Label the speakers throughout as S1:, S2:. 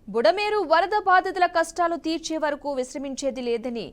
S1: బుడమేరు వరద బాధితుల కష్టాలు తీర్చే వరకు విశ్రమించేది లేదని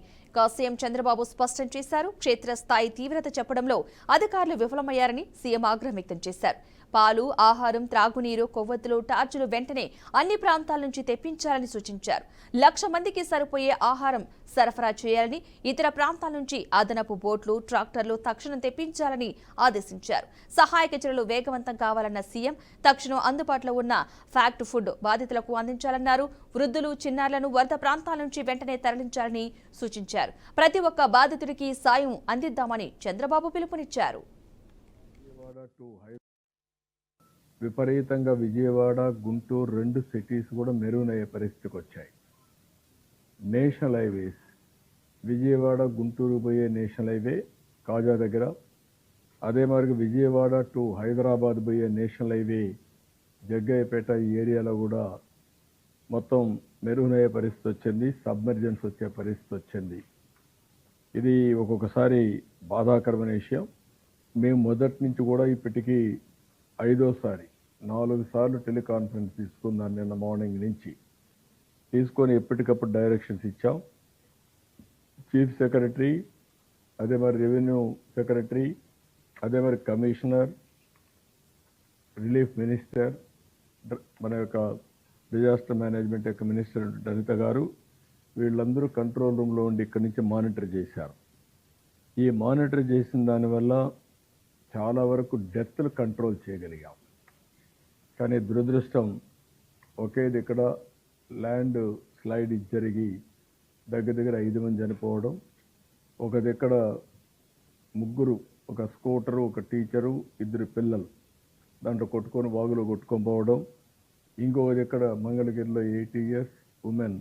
S1: సీఎం చంద్రబాబు స్పష్టం చేశారు. క్షేత్రస్థాయి తీవ్రత చెప్పడంలో అధికారులు విఫలమయ్యారని సీఎం ఆగ్రహం వ్యక్తం చేశారు. పాలు, ఆహారం, త్రాగునీరు, కొవ్వొత్తులు, టార్చులు వెంటనే అన్ని ప్రాంతాల నుంచి తెప్పించాలని సూచించారు. 1,00,000 మందికి సరిపోయే ఆహారం సరఫరా చేయాలని, ఇతర ప్రాంతాల నుంచి అదనపు బోట్లు, ట్రాక్టర్లు తక్షణం తెప్పించాలని ఆదేశించారు. సహాయక చర్యలు వేగవంతం కావాలన్న సీఎం తక్షణం అందుబాటులో ఉన్న ఫ్యాక్ట్ ఫుడ్ బాధితులకు అందించాలన్నారు. వృద్ధులు, చిన్నారులను వరద ప్రాంతాల నుంచి వెంటనే తరలించాలని సూచించారు. ప్రతి ఒక్క బాధితుడికి సాయం అందిద్దామని చంద్రబాబు పిలుపునిచ్చారు.
S2: విపరీతంగా విజయవాడ, గుంటూరు 2 సిటీస్ కూడా మెరుగయ్యే పరిస్థితికి వచ్చాయి. నేషనల్ హైవేస్, విజయవాడ గుంటూరు పోయే నేషనల్ హైవే కాజా దగ్గర, అదే మరి విజయవాడ టు హైదరాబాద్ పోయే నేషనల్ హైవే జగ్గయ్యపేట ఈ ఏరియాలో కూడా మొత్తం మెరుగయ్యే పరిస్థితి వచ్చింది. సబ్మెర్జెన్స్ వచ్చే పరిస్థితి వచ్చింది. ఇది ఒక్కొక్కసారి బాధాకరమైన విషయం. మేము మొదటి నుంచి కూడా ఇప్పటికీ 5వ సారి 4 సార్లు టెలికాన్ఫరెన్స్ తీసుకున్నాను. నిన్న మార్నింగ్ నుంచి తీసుకొని ఎప్పటికప్పుడు డైరెక్షన్స్ ఇచ్చాం. చీఫ్ సెక్రటరీ, అదే మరి రెవెన్యూ సెక్రటరీ, అదే మరి కమిషనర్, రిలీఫ్ మినిస్టర్, మన యొక్క డిజాస్టర్ మేనేజ్మెంట్ యొక్క మినిస్టర్ లలిత గారు, వీళ్ళందరూ కంట్రోల్ రూమ్లో ఉండి ఇక్కడి నుంచి మానిటర్ చేశారు. ఈ మానిటర్ చేసిన దానివల్ల చాలా వరకు డెత్లు కంట్రోల్ చేయగలిగాం. కానీ దురదృష్టం ఒకేది ఇక్కడ ల్యాండ్ స్లైడ్ జరిగి దగ్గర 5 మంది చనిపోవడం, ఒక దగ్గర 3, ఒక స్కూటరు, ఒక టీచరు, 2 పిల్లలు దాంట్లో కొట్టుకొని వాగులో కొట్టుకొని పోవడం, ఇంకొక దగ్గర మంగళగిరిలో 80 years ఉమెన్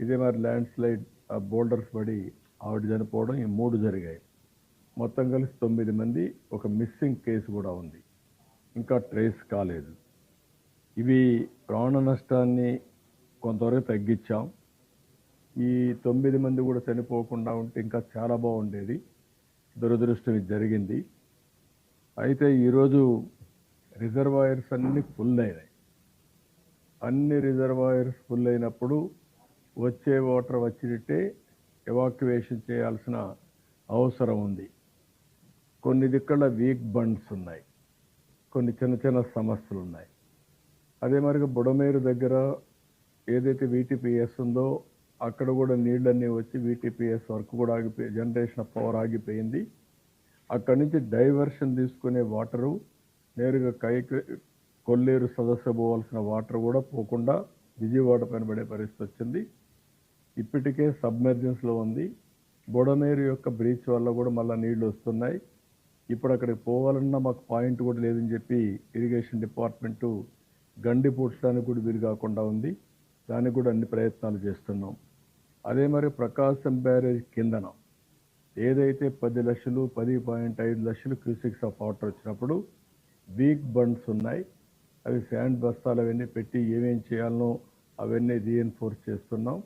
S2: ఇదే మరి ల్యాండ్ స్లైడ్ బోల్డర్స్ పడి ఆవిడ చనిపోవడం, ఈ 3 జరిగాయి. మొత్తం కలిసి 9 మంది. ఒక మిస్సింగ్ కేసు కూడా ఉంది, ఇంకా ట్రేస్ కాలేదు. ఇవి ప్రాణ నష్టాన్ని కొంతవరకు తగ్గించాం. ఈ 9 మంది కూడా చనిపోకుండా ఉంటే ఇంకా చాలా బాగుండేది. దురదృష్టం ఇది జరిగింది. అయితే ఈరోజు రిజర్వాయర్స్ అన్నీ ఫుల్ అయినాయి. అన్ని రిజర్వాయర్స్ ఫుల్ అయినప్పుడు వచ్చే వాటర్ వచ్చినట్టే ఎవాక్యువేషన్ చేయాల్సిన అవసరం ఉంది. కొన్ని దిక్కుల వీక్ బండ్స్ ఉన్నాయి, కొన్ని చిన్న సమస్యలు ఉన్నాయి. అదే మరి బుడమేరు దగ్గర ఏదైతే VTPS ఉందో అక్కడ కూడా నీళ్ళన్నీ వచ్చి VTPS వర్క్ కూడా ఆగిపోయి, జనరేషన్ ఆఫ్ పవర్ ఆగిపోయింది. అక్కడి నుంచి డైవర్షన్ తీసుకునే వాటరు నేరుగా కొల్లేరు సదస్సు పోవాల్సిన వాటర్ కూడా పోకుండా విజయవాడ పైన పడే పరిస్థితి వచ్చింది. ఇప్పటికే సబ్మెర్జెన్స్లో ఉంది. బుడమేరు యొక్క బ్రీచ్ వల్ల కూడా మళ్ళీ నీళ్లు వస్తున్నాయి. ఇప్పుడు అక్కడికి పోవాలన్నా మాకు పాయింట్ కూడా లేదని చెప్పి ఇరిగేషన్ డిపార్ట్మెంటు గండి పూడ్చడానికి కూడా వీలు కాకుండా ఉంది. దానికి కూడా అన్ని ప్రయత్నాలు చేస్తున్నాం. అదే మరి ప్రకాశం బ్యారేజ్ కిందన ఏదైతే 10 లక్షలు 10.5 లక్షలు క్యూసిక్స్ ఆఫ్ వాటర్ వచ్చినప్పుడు వీక్ బండ్స్ ఉన్నాయి. అవి శాండ్ బస్తాలు అవన్నీ పెట్టి ఏమేం చేయాలనో అవన్నీ రీఎన్ఫోర్స్ చేస్తున్నాం.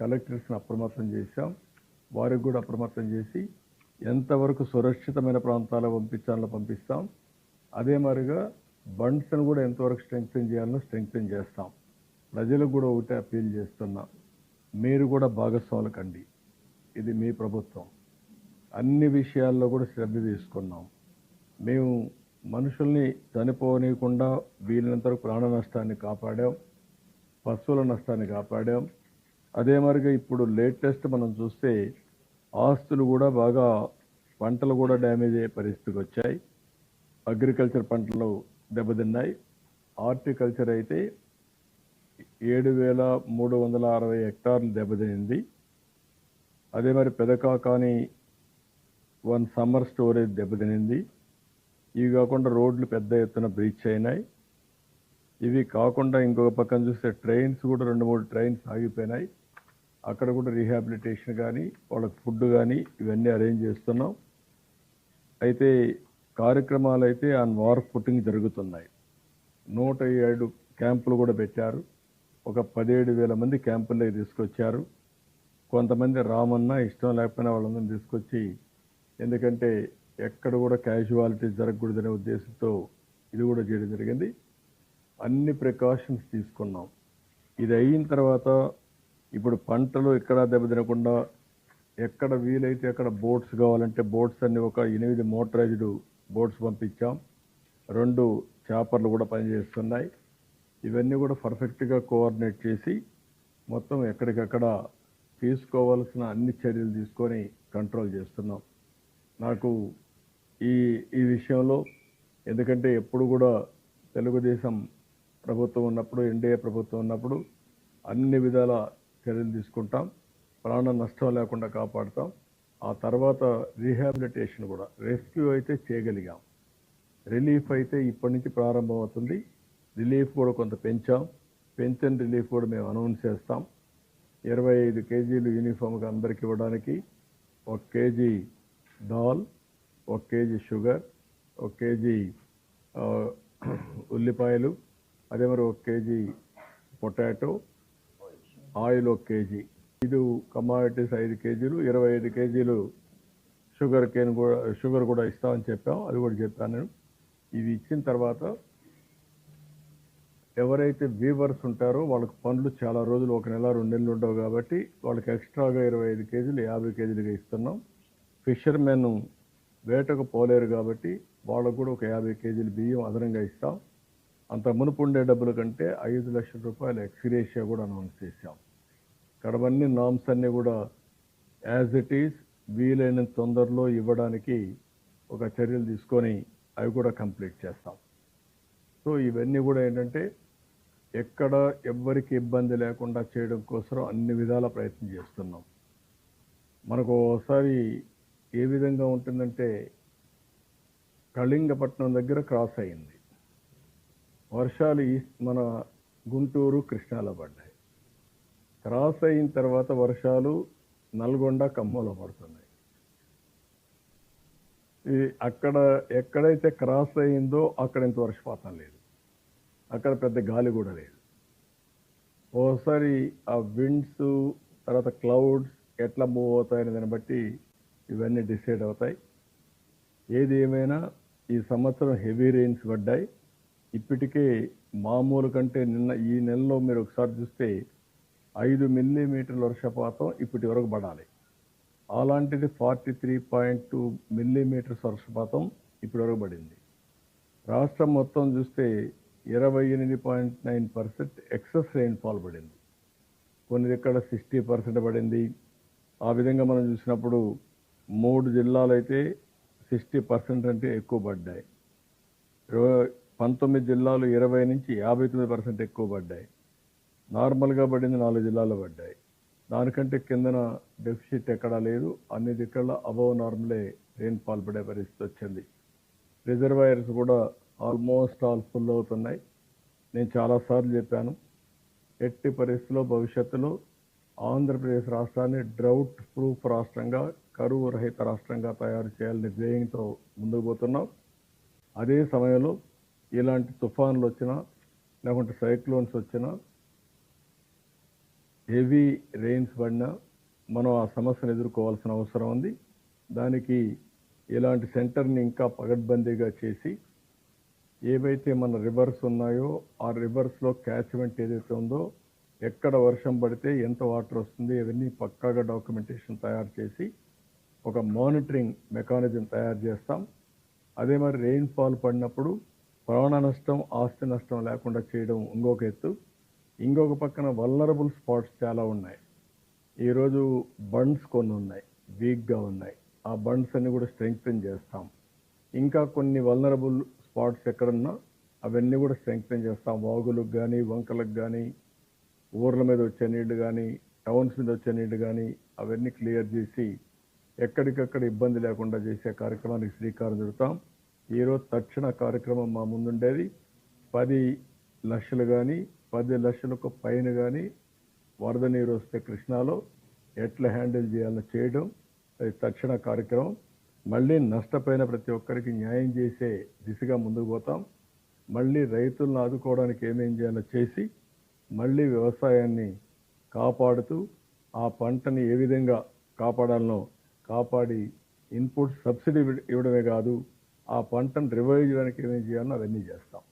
S2: కలెక్టర్స్ని అప్రమత్తం చేశాం. వారికి కూడా అప్రమత్తం చేసి ఎంతవరకు సురక్షితమైన ప్రాంతాలకు పంపించాలో పంపిస్తాం. అదే మరిగా బండ్స్ని కూడా ఎంతవరకు స్ట్రెంగ్తన్ చేయాలో స్ట్రెంగ్తన్ చేస్తాం. ప్రజలకు కూడా ఒకటే అప్పీల్ చేస్తున్నాం, మీరు కూడా భాగస్వాములు కండి. ఇది మీ ప్రభుత్వం. అన్ని విషయాల్లో కూడా శ్రద్ధ తీసుకున్నాం. మేము మనుషుల్ని చనిపోనీయకుండా వీలైనంత వరకు ప్రాణ నష్టాన్ని కాపాడాం, పశువుల నష్టాన్ని కాపాడాం. అదే మరిగా ఇప్పుడు లేటెస్ట్ మనం చూస్తే ఆస్తులు కూడా బాగా, పంటలు కూడా డ్యామేజ్ అయ్యే పరిస్థితికి వచ్చాయి. అగ్రికల్చర్ పంటలు దెబ్బతిన్నాయి. హార్టికల్చర్ అయితే 7,360 హెక్టార్లు దెబ్బతినింది. అదే మరి పెదకాకాని 1 సమ్మర్ స్టోరేజ్ దెబ్బతినింది. ఇవి కాకుండా రోడ్లు పెద్ద ఎత్తున బ్రీచ్ అయినాయి. ఇవి కాకుండా ఇంకొక పక్కన చూస్తే ట్రైన్స్ కూడా 2-3 ట్రైన్స్ ఆగిపోయినాయి. అక్కడ కూడా రీహాబిలిటేషన్ కానీ వాళ్ళకి ఫుడ్ కానీ ఇవన్నీ అరేంజ్ చేస్తున్నాం. అయితే కార్యక్రమాలు అయితే ఆన్ వార్ ఫుటింగ్ జరుగుతున్నాయి. 107 క్యాంపులు కూడా పెట్టారు. ఒక 17,000 మంది క్యాంపుల్లోకి తీసుకొచ్చారు. కొంతమంది రామన్నా ఇష్టం లేకపోయినా వాళ్ళందరినీ తీసుకొచ్చి, ఎందుకంటే ఎక్కడ కూడా క్యాజువాలిటీ జరగకూడదనే ఉద్దేశంతో ఇది కూడా చేయడం జరిగింది. అన్ని ప్రికాషన్స్ తీసుకున్నాం. ఇది అయిన తర్వాత ఇప్పుడు పంటలు ఎక్కడా దెబ్బతినకుండా ఎక్కడ వీలైతే అక్కడ బోట్స్ కావాలంటే బోట్స్ అన్ని ఒక 8 మోటరైజ్డ్ బోట్స్ పంపించాం. 2 చాపర్లు కూడా పనిచేస్తున్నాయి. ఇవన్నీ కూడా పర్ఫెక్ట్గా కోఆర్డినేట్ చేసి మొత్తం ఎక్కడికక్కడ తీసుకోవాల్సిన అన్ని చర్యలు తీసుకొని కంట్రోల్ చేస్తున్నాం. నాకు ఈ విషయంలో ఎందుకంటే ఎప్పుడు కూడా తెలుగుదేశం ప్రభుత్వం ఉన్నప్పుడు, ఎన్డీఏ ప్రభుత్వం ఉన్నప్పుడు అన్ని విధాల చర్యలు తీసుకుంటాం, ప్రాణ నష్టం లేకుండా కాపాడుతాం. ఆ తర్వాత రీహాబిలిటేషన్ కూడా, రెస్క్యూ అయితే చేయగలిగాం, రిలీఫ్ అయితే ఇప్పటి నుంచి ప్రారంభం అవుతుంది. రిలీఫ్ కూడా కొంత పెంచిన రిలీఫ్ కూడా మేము అనౌన్స్ చేస్తాం. 25 కేజీలు యూనిఫామ్గా అందరికి ఇవ్వడానికి, 1 KG dal, 1 KG sugar, 1 KG ఉల్లిపాయలు, అదే మరి 1 KG potato, oil 1 KG, 5 commodities 5 కేజీలు, 25 కేజీలు షుగర్ కూడా ఇస్తామని చెప్పాం. అది కూడా చెప్పాను నేను. ఇవి ఇచ్చిన తర్వాత ఎవరైతే వీవర్స్ ఉంటారో వాళ్ళకి పనులు చాలా రోజులు, 1 నెల 2 నెలలు ఉండవు కాబట్టి వాళ్ళకి ఎక్స్ట్రాగా 25 కేజీలు 50 కేజీలుగా ఇస్తున్నాం. ఫిషర్మెన్ వేటకు పోలేరు కాబట్టి వాళ్ళకు కూడా ఒక 50 కేజీలు బియ్యం అదనంగా ఇస్తాం. అంత మునుపు ఉండే డబ్బుల కంటే 5 లక్షల రూపాయల ఎక్స్గ్రేషియా కూడా అనౌన్స్ చేశాం. కడవన్నీ నామ్స్ అన్నీ కూడా యాజ్ ఇట్ ఈజ్ వీలైన తొందరలో ఇవ్వడానికి ఒక చర్యలు తీసుకొని అవి కూడా కంప్లీట్ చేస్తాం. సో ఇవన్నీ కూడా ఏంటంటే ఎక్కడ ఎవ్వరికి ఇబ్బంది లేకుండా చేయడం కోసం అన్ని విధాల ప్రయత్నం చేస్తున్నాం. మనకు ఒకసారి ఏ విధంగా ఉంటుందంటే కళింగపట్నం దగ్గర క్రాస్ అయింది, వర్షాలు మన గుంటూరు కృష్ణాలో పడ్డాయి. క్రాస్ అయిన తర్వాత వర్షాలు నల్గొండ ఖమ్మంలో పడుతున్నాయి. అక్కడ ఎక్కడైతే క్రాస్ అయిందో అక్కడ ఇంత వర్షపాతం లేదు, అక్కడ పెద్ద గాలి కూడా లేదు. ఓసారి ఆ విండ్స్ తర్వాత క్లౌడ్స్ ఎట్లా మూవ్ అవుతాయనే దాన్ని బట్టి ఇవన్నీ డిసైడ్ అవుతాయి. ఏది ఏమైనా ఈ సంవత్సరం హెవీ రెయిన్స్ పడ్డాయి. ఇప్పటికే మామూలు కంటే ఈ నెలలో మీరు ఒకసారి చూస్తే 5 మిల్లీమీటర్ల వర్షపాతం ఇప్పటి వరకు పడాలి. అలాంటిది 43.2 మిల్లీమీటర్స్ వర్షపాతం ఇప్పటి వరకు పడింది. రాష్ట్రం మొత్తం చూస్తే 28.9% ఎక్సెస్ రెయిన్ఫాల్ పడింది. కొన్ని ఇక్కడ 60% పడింది. ఆ విధంగా మనం చూసినప్పుడు 3 జిల్లాలు అయితే 60% అంటే ఎక్కువ పడ్డాయి. 19 జిల్లాలు 20 నుంచి 59% ఎక్కువ పడ్డాయి. నార్మల్గా పడింది 4 జిల్లాలు పడ్డాయి. దానికంటే కిందన డెఫిసిట్ ఎక్కడా లేదు. అన్ని దిక్కల అబవ్ నార్మలే రెయిన్ఫాల్ పడే పరిస్థితి వచ్చింది. రిజర్వాయర్స్ కూడా ఆల్మోస్ట్ ఆల్ ఫుల్ అవుతున్నాయి. నేను చాలాసార్లు చెప్పాను, ఎట్టి పరిస్థితుల్లో భవిష్యత్తులో ఆంధ్రప్రదేశ్ రాష్ట్రాన్ని డ్రౌట్ ప్రూఫ్ రాష్ట్రంగా, కరువు రహిత రాష్ట్రంగా తయారు చేయాలనే ధ్యేయంతో ముందుకు పోతున్నాం. అదే సమయంలో ఇలాంటి తుఫాన్లు వచ్చినా లేకుంటే సైక్లోన్స్ వచ్చినా హెవీ రెయిన్స్ పడినా మనం ఆ సమస్యను ఎదుర్కోవాల్సిన అవసరం ఉంది. దానికి ఇలాంటి సెంటర్ని ఇంకా పగడ్బందీగా చేసి ఏవైతే మన రివర్స్ ఉన్నాయో ఆ రివర్స్లో క్యాచ్మెంట్ ఏదైతే ఉందో, ఎక్కడ వర్షం పడితే ఎంత వాటర్ వస్తుంది ఇవన్నీ పక్కాగా డాక్యుమెంటేషన్ తయారు చేసి ఒక మానిటరింగ్ మెకానిజం తయారు చేస్తాం. అదే మరి రెయిన్ఫాల్ పడినప్పుడు ప్రాణ నష్టం, ఆస్తి నష్టం లేకుండా చేయడం ఇంకొక ఎత్తు. ఇంకొక పక్కన వల్నరబుల్ స్పాట్స్ చాలా ఉన్నాయి. ఈరోజు బండ్స్ కొన్ని ఉన్నాయి, వీక్గా ఉన్నాయి. ఆ బండ్స్ అన్ని కూడా స్ట్రెంగ్తెన్ చేస్తాం. ఇంకా కొన్ని వల్నరబుల్ స్పాట్స్ ఎక్కడున్నా అవన్నీ కూడా స్ట్రెంగ్తెన్ చేస్తాం. వాగులకు కానీ, వంకలకు కానీ, ఊర్ల మీద వచ్చే నీళ్లు కానీ, టౌన్స్ మీద వచ్చే నీళ్లు కానీ అవన్నీ క్లియర్ చేసి ఎక్కడికక్కడ ఇబ్బంది లేకుండా చేసే కార్యక్రమానికి శ్రీకారం చుడతాం. ఈరోజు తక్షణ కార్యక్రమం మా ముందుండేది 10 లక్షలు కానీ 10 లక్షలకు పైన కానీ వరద నీరు వస్తే కృష్ణాలో ఎట్లా హ్యాండిల్ చేయాలని చేయడం అది తక్షణ కార్యక్రమం. మళ్ళీ నష్టపోయిన ప్రతి ఒక్కరికి న్యాయం చేసే దిశగా ముందుకు పోతాం. మళ్ళీ రైతులను ఆదుకోవడానికి ఏమేం చేయాలో చేసి మళ్ళీ వ్యవసాయాన్ని కాపాడుతూ ఆ పంటని ఏ విధంగా కాపాడాలనో కాపాడి ఇన్పుట్ సబ్సిడీ ఇవ్వడమే కాదు, ఆ పంటను రివైవ్ చేయడానికి ఏమేం చేయాలో అవన్నీ చేస్తాం.